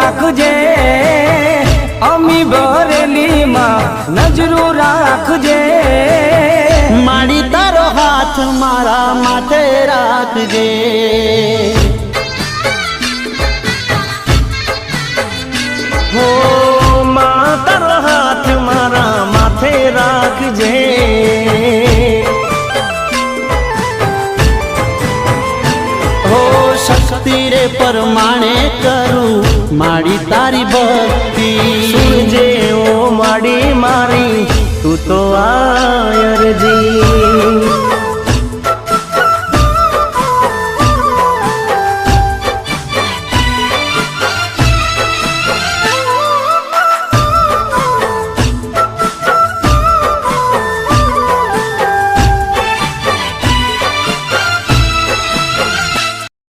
રાખજે, અમી બરેલી માં નજરો રાખજે, માડી તારો હાથ મારા માથે રાખજે, હો માં તારો હાથ મારા માથે રાખજે, હો શક્તિ રે પરમાણે કરું માડી તારી ભક્તિ, સુનજે ઓ માડી મારી તું તો આયરજી।